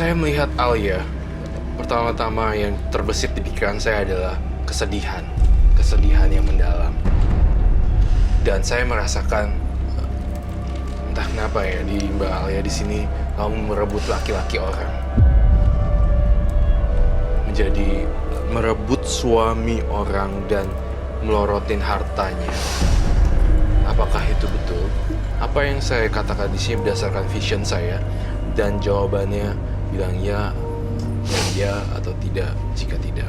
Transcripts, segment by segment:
saya melihat Alia, pertama-tama yang terbesit di pikiran saya adalah kesedihan. Kesedihan yang mendalam. Dan saya merasakan, entah kenapa ya, di Mbak Alia di sini, kamu merebut laki-laki orang. Menjadi merebut suami orang dan melorotin hartanya. Apakah itu betul? Apa yang saya katakan di sini berdasarkan vision saya, dan jawabannya bilang ya, dan ya atau tidak. Jika tidak,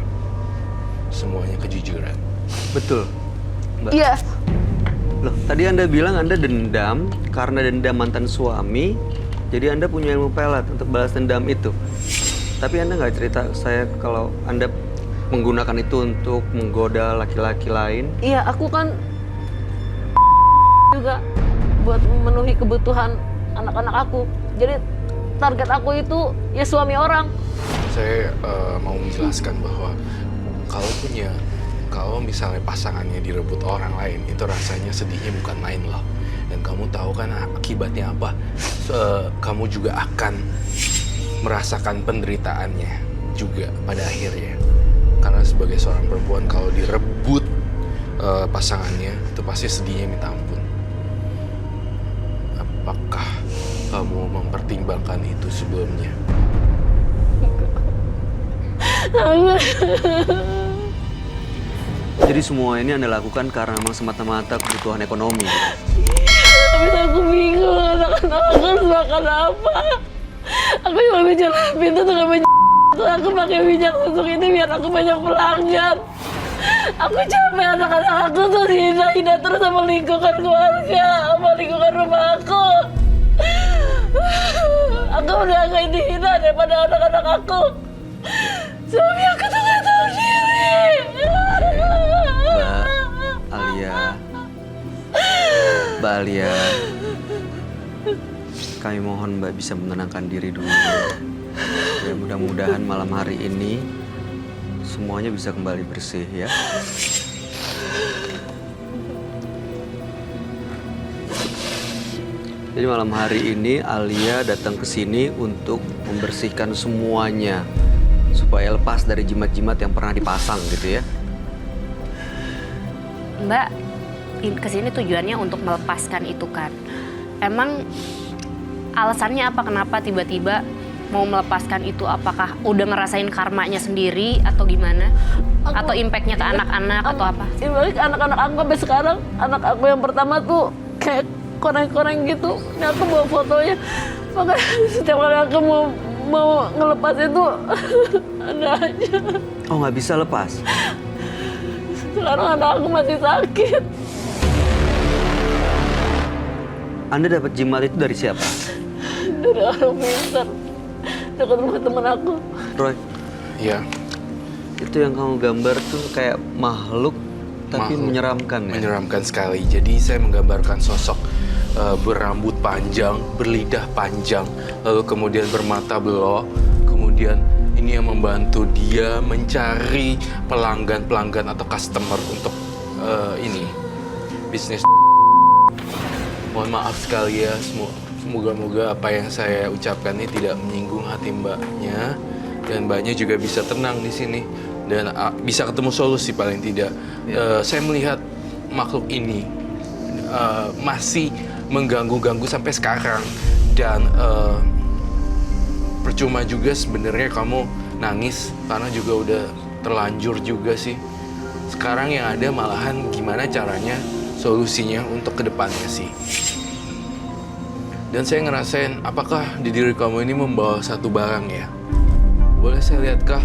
semuanya kejujuran. Betul, Mbak. Iya. Loh, tadi Anda bilang Anda dendam karena dendam mantan suami, jadi Anda punya ilmu pelet untuk balas dendam itu. Tapi Anda nggak cerita ke saya kalau Anda menggunakan itu untuk menggoda laki-laki lain. Iya, aku kan juga buat memenuhi kebutuhan anak-anak aku. Jadi target aku itu ya suami orang. Saya mau menjelaskan bahwa kalau misalnya pasangannya direbut orang lain, itu rasanya sedihnya bukan main loh. Dan kamu tahu kan akibatnya apa? Kamu juga akan merasakan penderitaannya juga pada akhirnya. Karena sebagai seorang perempuan, kalau direbut pasangannya, itu pasti sedihnya minta ampun. Apakah kamu mempertimbangkan itu sebelumnya? Jadi semua ini Anda lakukan karena memang semata-mata kebutuhan ekonomi. Tapi aku bingung, anak-anak aku harus makan apa. Aku cuma bisa pintu tuh aku pakai minyak susuk ini biar aku banyak pelanggan. Aku capek anak-anak aku tuh dihina terus sama lingkungan keluarga, sama lingkungan rumah aku. Aku udah gak dihina daripada anak-anak aku. Suami aku tuh gak tahu diri. Mbak Alia, kami mohon Mbak bisa menenangkan diri dulu. Ya, mudah-mudahan malam hari ini semuanya bisa kembali bersih ya. Jadi malam hari ini Alia datang ke sini untuk membersihkan semuanya supaya lepas dari jimat-jimat yang pernah dipasang gitu ya. Mbak, kesini tujuannya untuk melepaskan itu kan. Emang alasannya apa, kenapa tiba-tiba mau melepaskan itu? Apakah udah ngerasain karmanya sendiri atau gimana? Atau impactnya ke anak-anak atau apa? Balik anak-anak aku sampai sekarang, anak aku yang pertama tuh kayak koreng-koreng gitu. Ini aku bawa fotonya. Makanya setiap kali aku mau ngelepas itu ada aja. Oh, nggak bisa lepas? Sekarang anak aku masih sakit. Anda dapat jimat itu dari siapa? Dari orang pintar. Dekat rumah teman aku. Roy, Iya. itu yang kamu gambar tuh kayak makhluk tapi menyeramkan ya? Menyeramkan sekali. Jadi saya menggambarkan sosok berambut panjang, berlidah panjang, lalu kemudian bermata belok, kemudian ini yang membantu dia mencari pelanggan-pelanggan atau customer untuk ini bisnis. Mohon maaf sekali ya, semoga-moga apa yang saya ucapkan ini tidak menyinggung hati mbaknya, dan mbaknya juga bisa tenang di sini dan bisa ketemu solusi paling tidak. Saya melihat makhluk ini masih mengganggu-ganggu sampai sekarang, dan percuma juga sebenarnya kamu nangis karena juga udah terlanjur juga sih. Sekarang yang ada malahan gimana caranya solusinya untuk kedepannya sih. Dan saya ngerasain apakah di diri kamu ini membawa satu barang ya? Boleh saya lihat kah?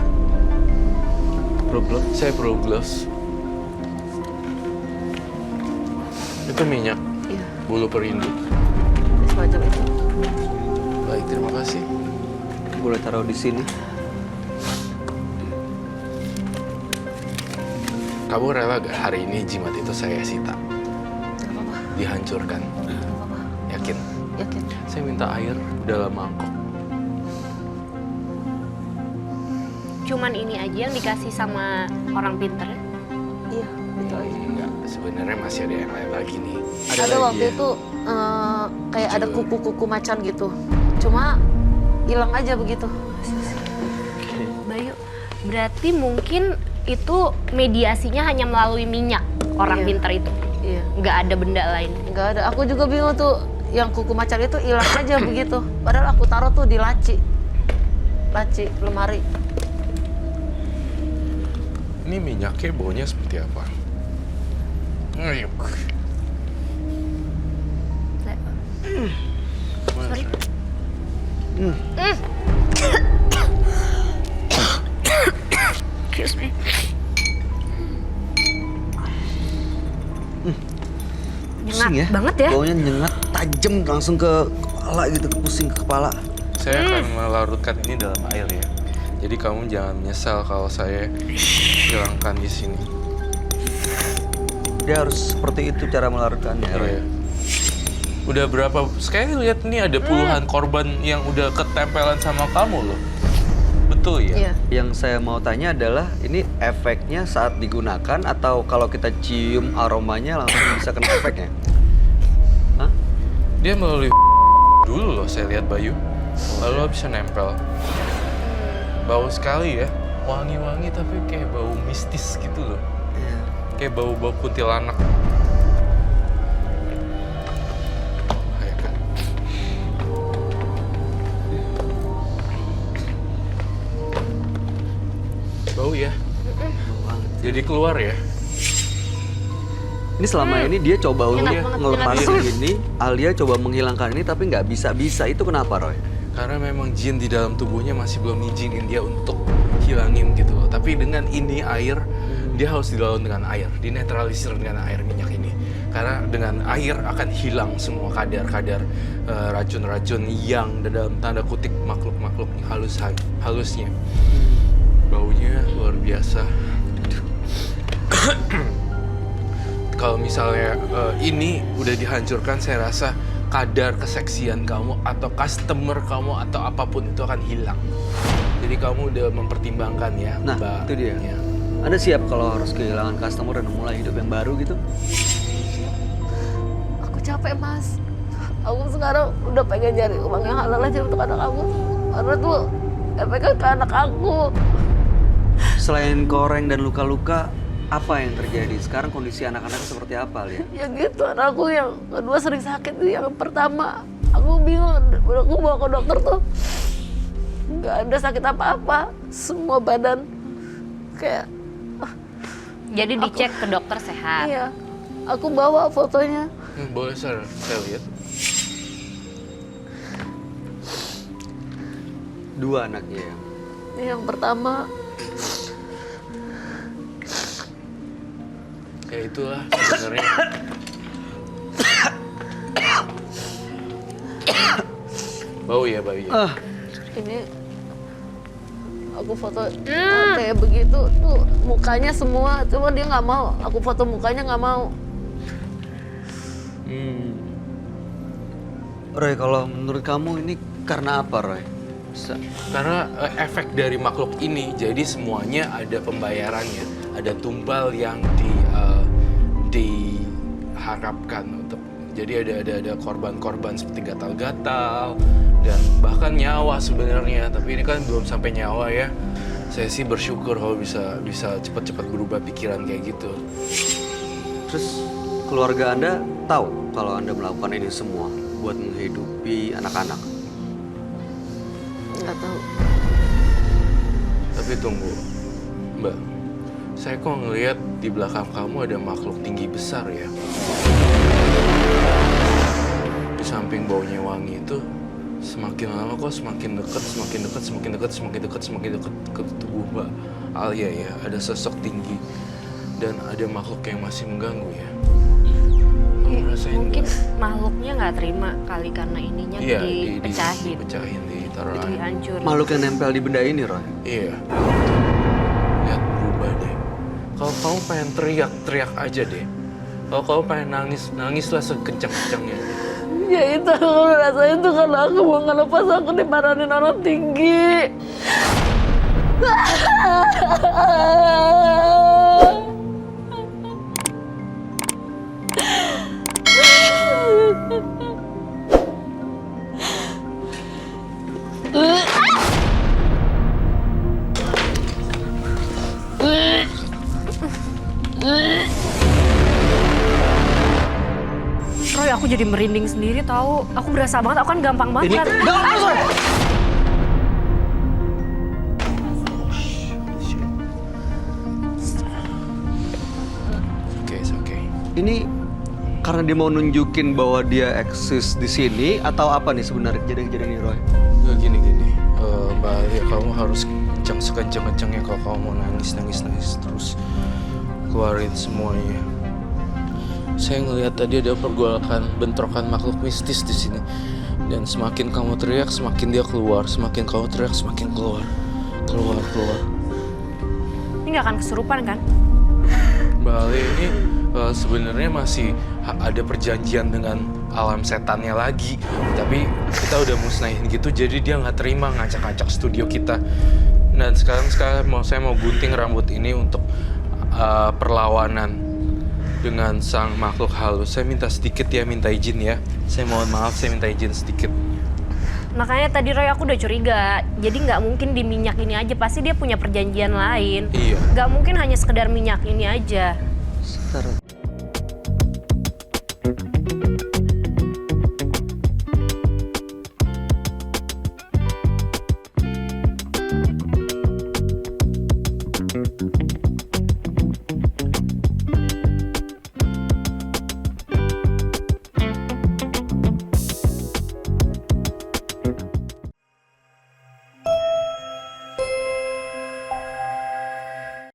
Saya perlu gloves. Itu minyak bulu perindu. Semacam itu. Baik, terima kasih. Boleh taruh di sini. Kamu rela gak hari ini jimat itu saya sita? Gak apa-apa. Dihancurkan? Gak apa-apa. Yakin? Yakin. Saya minta air dalam mangkok. Cuman ini aja yang dikasih sama orang pinter? Iya, itu aja. Enggak, sebenarnya masih ada yang lain lagi nih. Ada lagi waktu ya? itu kayak ada Kecil. kuku-kuku macan gitu. Cuma hilang aja begitu. Bayu, berarti mungkin itu mediasinya hanya melalui minyak orang Iya. pintar itu. Iya, Nggak ada benda lain. nggak ada. Aku juga bingung tuh, yang kuku macan itu hilang aja begitu. Padahal aku taruh tuh di laci lemari. Ini minyaknya baunya seperti apa? Ayo. Sorry. Excuse me. Pusing ya? Nyengat banget ya. Baunya nyengat, tajam langsung ke kepala gitu, pusing ke kepala. Saya akan melarutkan ini dalam air ya. Jadi kamu jangan menyesal kalau saya hilangkan di sini. Dia harus seperti itu cara melarutkannya, Roy. Iya. Udah berapa? Sekali lihat nih ada puluhan korban yang udah ketempelan sama kamu loh. Betul ya? Iya. Yang saya mau tanya adalah, ini efeknya saat digunakan atau kalau kita cium aromanya langsung bisa kena efeknya? Hah? Dia melalui dulu loh saya lihat Bayu. Lalu bisa nempel. Bau sekali ya. Wangi-wangi tapi kayak bau mistis gitu loh. Iya. Kayak bau-bau kuntilanak. Bahaya kan? Bau ya? Jadi keluar ya? Ini selama ini dia coba untuk Enak banget, ngelepas enak banget. ini, Alia coba menghilangkan ini tapi nggak bisa-bisa. Itu kenapa, Roy? Karena memang jin di dalam tubuhnya masih belum izinin dia untuk hilangin gitu loh. Tapi dengan ini air, dia harus dilawan dengan air, dinetralisir dengan air minyak ini. Karena dengan air akan hilang semua kadar-kadar racun-racun yang dalam tanda kutip makhluk-makhluk halusnya. Baunya luar biasa. Kalau misalnya ini udah dihancurkan, saya rasa kadar keseksian kamu atau customer kamu atau apapun itu akan hilang. Jadi kamu udah mempertimbangkan ya, Nah, Mbak. itu dia. Ya. Anda siap kalau harus kehilangan customer dan mulai hidup yang baru gitu? Aku capek, Mas. Aku sekarang udah pengen cari uang yang halal aja untuk anak aku. Karena tuh efeknya ke anak aku. Selain koreng dan luka-luka, apa yang terjadi? Sekarang kondisi anak-anak seperti apa, Lia? Ya gitu, anakku yang kedua sering sakit. Yang pertama, aku bingung. Aku bawa ke dokter tuh, nggak ada sakit apa-apa. Semua badan kayak, Jadi dicek ke dokter sehat. iya. Aku bawa fotonya. Boleh saya lihat? Dua anaknya ya. Yang pertama, Ya itulah sebenarnya. Bau ya, bau ya. ini aku foto kayak begitu tuh, mukanya semua. Cuma dia nggak mau. Aku foto mukanya nggak mau. Roy, kalau menurut kamu ini karena apa, Roy? Bisa. Karena efek dari makhluk ini, jadi semuanya ada pembayarannya, ada tumbal yang diharapkan untuk. Jadi ada korban-korban seperti gatal-gatal dan bahkan nyawa sebenarnya. Tapi ini kan belum sampai nyawa ya. Saya sih bersyukur kalau bisa cepat-cepat berubah pikiran kayak gitu. Terus keluarga Anda tahu kalau Anda melakukan ini semua buat menghidupi anak-anak? Nggak tahu. Tapi tunggu, Mbak. Saya kok ngelihat di belakang kamu ada makhluk tinggi besar ya. Di samping baunya wangi itu, semakin lama kok semakin dekat ke tubuh Mbak Alia ya. Ada sosok tinggi dan ada makhluk yang masih mengganggu ya. Kamu rasain Mungkin nggak? makhluknya nggak terima kali karena ininya Iya, dipecahin. dipecahin, ditaruh Itu air. dihancurin. Makhluk yang nempel di benda ini, Roy? Iya. Lihat berubah deh. Kalau kamu pengen teriak aja deh. Kalau kamu pengen nangislah sekencang-kencangnya. Ya itu aku rasain tuh kalau aku mau ngelepas, aku dimarahin orang tinggi. aku jadi merinding sendiri tahu. Aku berasa banget, aku kan gampang banget. Ini Oke, it's okay. Ini karena dia mau nunjukin bahwa dia eksis di sini atau apa nih sebenarnya kejadian-kejadian ini, Roy? Gini, Mbak Alia, kamu harus kencang sekencang-kencangnya kalau kamu mau nangis terus keluarin semuanya. Saya ngelihat tadi ada pergolakan, bentrokan makhluk mistis di sini. Dan semakin kamu teriak, semakin dia keluar. Semakin kamu teriak, semakin keluar. Keluar. Ini nggak akan kesurupan kan? Mbak Alia ini sebenarnya masih ada perjanjian dengan alam setannya lagi. Tapi kita udah musnahin gitu, jadi dia nggak terima ngacak-ngacak studio kita. Dan sekarang saya mau gunting rambut ini untuk perlawanan dengan sang makhluk halus. Saya minta sedikit ya, minta izin ya. Saya mohon maaf, saya minta izin sedikit. Makanya tadi Roy aku udah curiga. Jadi nggak mungkin di minyak ini aja, pasti dia punya perjanjian lain. Iya. Nggak mungkin hanya sekedar minyak ini aja. Sebentar.